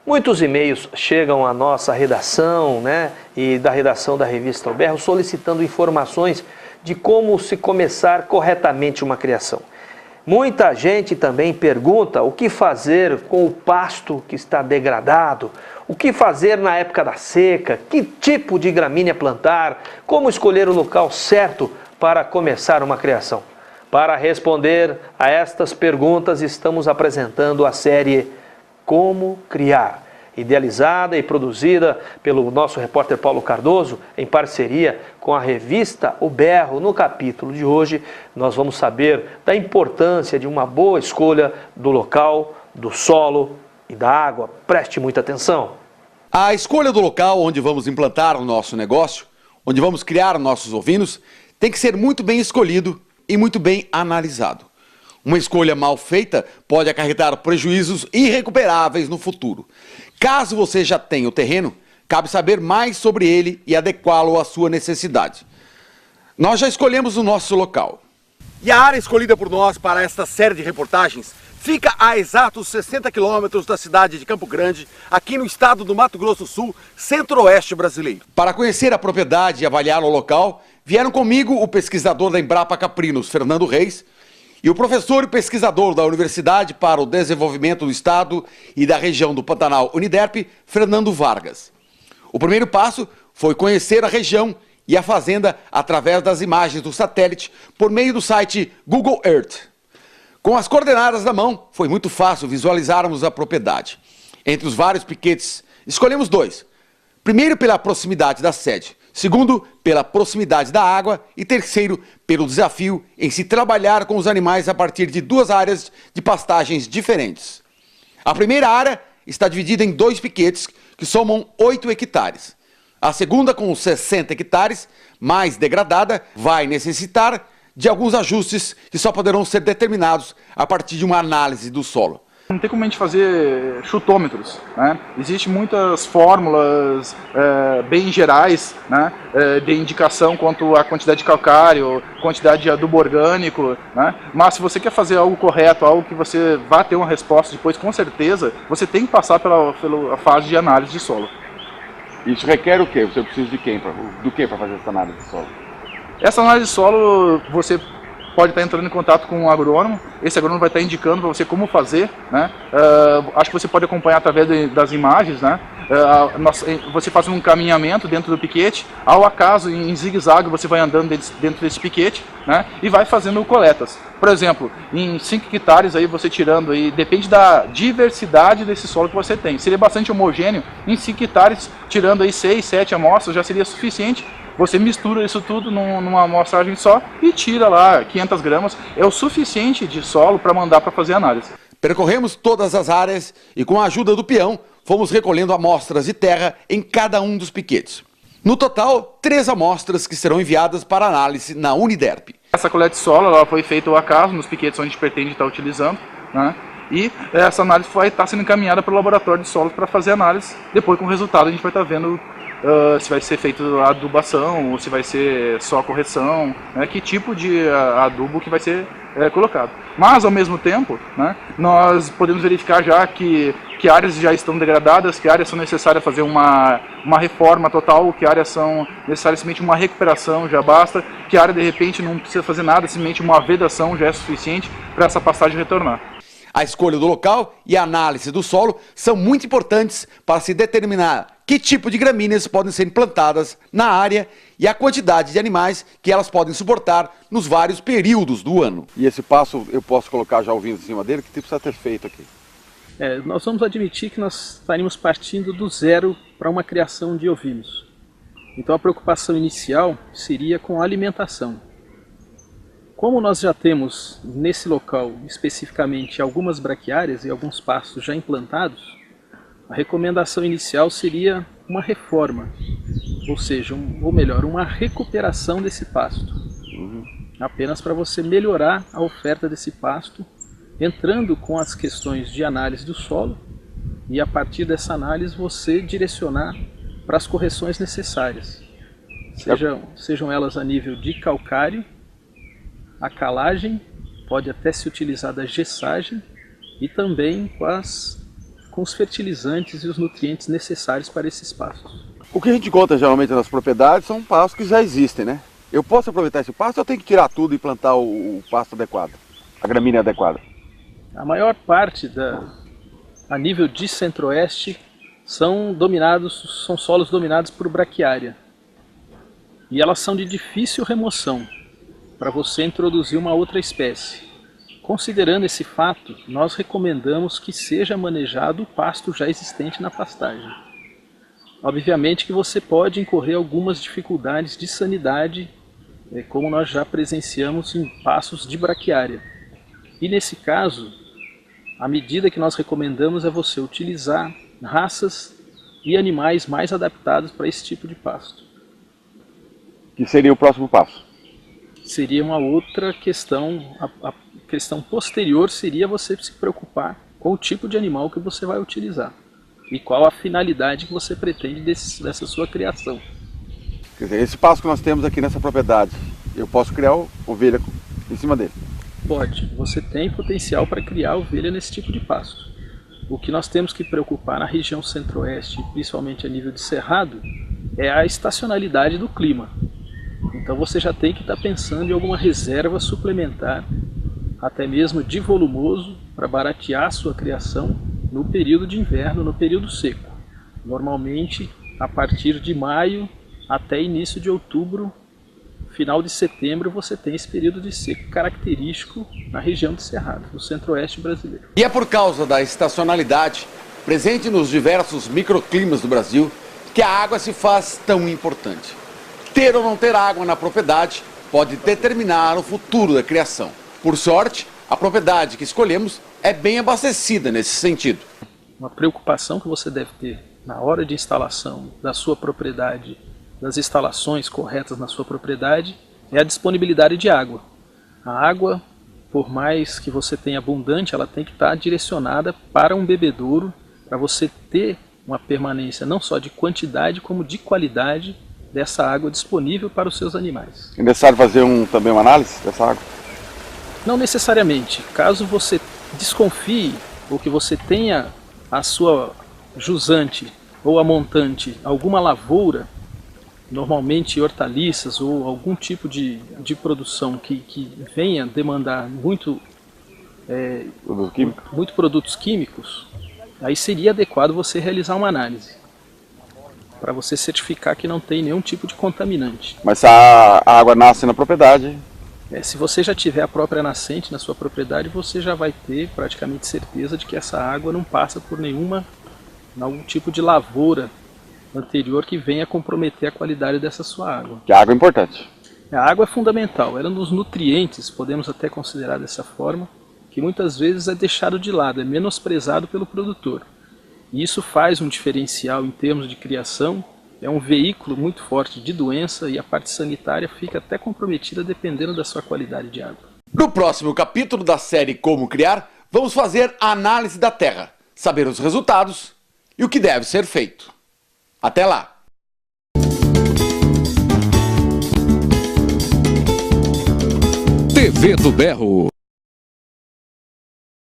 Muitos e-mails chegam à nossa redação, e da redação da revista O Berro, solicitando informações de como se começar corretamente uma criação. Muita gente também pergunta o que fazer com o pasto que está degradado, o que fazer na época da seca, que tipo de gramínea plantar, como escolher o local certo para começar uma criação. Para responder a estas perguntas, estamos apresentando a série Como Criar, idealizada e produzida pelo nosso repórter Paulo Cardoso, em parceria com a revista O Berro. No capítulo de hoje, nós vamos saber da importância de uma boa escolha do local, do solo e da água. Preste muita atenção. A escolha do local onde vamos implantar o nosso negócio, onde vamos criar nossos ovinos, tem que ser muito bem escolhido e muito bem analisado. Uma escolha mal feita pode acarretar prejuízos irrecuperáveis no futuro. Caso você já tenha o terreno, cabe saber mais sobre ele e adequá-lo à sua necessidade. Nós já escolhemos o nosso local. E a área escolhida por nós para esta série de reportagens fica a exatos 60 quilômetros da cidade de Campo Grande, aqui no estado do Mato Grosso do Sul, centro-oeste brasileiro. Para conhecer a propriedade e avaliar o local, vieram comigo o pesquisador da Embrapa Caprinos, Fernando Reis, e o professor e pesquisador da Universidade para o Desenvolvimento do Estado e da região do Pantanal, Uniderp, Fernando Vargas. O primeiro passo foi conhecer a região e a fazenda através das imagens do satélite por meio do site Google Earth. Com as coordenadas na mão, foi muito fácil visualizarmos a propriedade. Entre os vários piquetes, escolhemos 2. Primeiro, pela proximidade da sede. Segundo, pela proximidade da água. E terceiro, pelo desafio em se trabalhar com os animais a partir de 2 áreas de pastagens diferentes. A primeira área está dividida em 2 piquetes que somam 8 hectares. A segunda, com 60 hectares, mais degradada, vai necessitar de alguns ajustes que só poderão ser determinados a partir de uma análise do solo. Não tem como a gente fazer chutômetros, né? Existem muitas fórmulas bem gerais, né? De indicação quanto à quantidade de calcário, quantidade de adubo orgânico, né? Mas se você quer fazer algo correto, algo que você vá ter uma resposta depois, com certeza, você tem que passar pela fase de análise de solo. Isso requer o quê? Você precisa de quem? Do que para fazer essa análise de solo? Essa análise de solo, você pode estar entrando em contato com um agrônomo, esse agrônomo vai estar indicando para você como fazer, né? Acho que você pode acompanhar através das imagens, né? Você faz um caminhamento dentro do piquete, ao acaso, em zigue-zague, você vai andando dentro desse piquete, né? E vai fazendo coletas. Por exemplo, em 5 hectares, aí você tirando, aí, depende da diversidade desse solo que você tem. Seria bastante homogêneo, em 5 hectares, tirando aí 6, 7 amostras, já seria suficiente. Você mistura isso tudo numa amostragem só e tira lá 500 gramas. É o suficiente de solo para mandar para fazer análise. Percorremos todas as áreas e, com a ajuda do peão, fomos recolhendo amostras de terra em cada um dos piquetes. No total, 3 amostras que serão enviadas para análise na Uniderp. Essa coleta de solo ela foi feita ao acaso nos piquetes onde a gente pretende estar utilizando, né? E essa análise vai estar sendo encaminhada para o laboratório de solos para fazer análise. Depois, com o resultado, a gente vai estar vendo se vai ser feito a adubação ou se vai ser só a correção, né, que tipo de adubo que vai ser colocado. Mas, ao mesmo tempo, né, nós podemos verificar já que áreas já estão degradadas, que áreas são necessárias fazer uma reforma total, que áreas são necessárias simplesmente uma recuperação, já basta, que área de repente não precisa fazer nada, simplesmente uma vedação já é suficiente para essa pastagem retornar. A escolha do local e a análise do solo são muito importantes para se determinar que tipo de gramíneas podem ser implantadas na área e a quantidade de animais que elas podem suportar nos vários períodos do ano. E esse passo eu posso colocar já ovinos em cima dele? Que precisa ter feito aqui? Nós vamos admitir que nós estaríamos partindo do zero para uma criação de ovinos. Então a preocupação inicial seria com a alimentação. Como nós já temos nesse local especificamente algumas braquiárias e alguns pastos já implantados, a recomendação inicial seria uma reforma, ou seja, uma recuperação desse pasto. Apenas para você melhorar a oferta desse pasto, entrando com as questões de análise do solo e a partir dessa análise você direcionar para as correções necessárias. Sejam elas a nível de calcário, a calagem, pode até se utilizar da gessagem e também com com os fertilizantes e os nutrientes necessários para esses pastos. O que a gente encontra geralmente nas propriedades são pastos que já existem, né? Eu posso aproveitar esse pasto ou eu tenho que tirar tudo e plantar o pasto adequado, a gramínea adequada? A maior parte a nível de centro-oeste são solos dominados por braquiária. E elas são de difícil remoção para você introduzir uma outra espécie. Considerando esse fato, nós recomendamos que seja manejado o pasto já existente na pastagem. Obviamente que você pode incorrer algumas dificuldades de sanidade, como nós já presenciamos em pastos de braquiária. E nesse caso, a medida que nós recomendamos é você utilizar raças e animais mais adaptados para esse tipo de pasto. Que seria o próximo passo? Seria uma outra questão, a questão posterior seria você se preocupar com o tipo de animal que você vai utilizar e qual a finalidade que você pretende dessa sua criação. Quer dizer, esse pasto que nós temos aqui nessa propriedade, eu posso criar ovelha em cima dele? Pode, você tem potencial para criar ovelha nesse tipo de pasto. O que nós temos que preocupar na região centro-oeste, principalmente a nível de cerrado, é a estacionalidade do clima. Então você já tem que estar pensando em alguma reserva suplementar, até mesmo de volumoso, para baratear a sua criação no período de inverno, no período seco. Normalmente, a partir de maio até início de outubro, final de setembro, você tem esse período de seco característico na região de Cerrado, no centro-oeste brasileiro. E é por causa da estacionalidade presente nos diversos microclimas do Brasil que a água se faz tão importante. Ter ou não ter água na propriedade pode determinar o futuro da criação. Por sorte, a propriedade que escolhemos é bem abastecida nesse sentido. Uma preocupação que você deve ter na hora de instalação da sua propriedade, das instalações corretas na sua propriedade, é a disponibilidade de água. A água, por mais que você tenha abundante, ela tem que estar direcionada para um bebedouro, para você ter uma permanência não só de quantidade, como de qualidade dessa água disponível para os seus animais. É necessário fazer também uma análise dessa água? Não necessariamente. Caso você desconfie ou que você tenha a sua jusante ou a montante alguma lavoura, normalmente hortaliças ou algum tipo de produção que venha demandar muito produtos químicos, aí seria adequado você realizar uma análise para você certificar que não tem nenhum tipo de contaminante. Mas se a água nasce na propriedade... Se você já tiver a própria nascente na sua propriedade, você já vai ter praticamente certeza de que essa água não passa por algum tipo de lavoura anterior que venha comprometer a qualidade dessa sua água. Que a água é importante. A água é fundamental, ela é um dos nutrientes, podemos até considerar dessa forma, que muitas vezes é deixado de lado, é menosprezado pelo produtor. E isso faz um diferencial em termos de criação, é um veículo muito forte de doença e a parte sanitária fica até comprometida dependendo da sua qualidade de água. No próximo capítulo da série Como Criar, vamos fazer a análise da terra, saber os resultados e o que deve ser feito. Até lá! TV do Berro.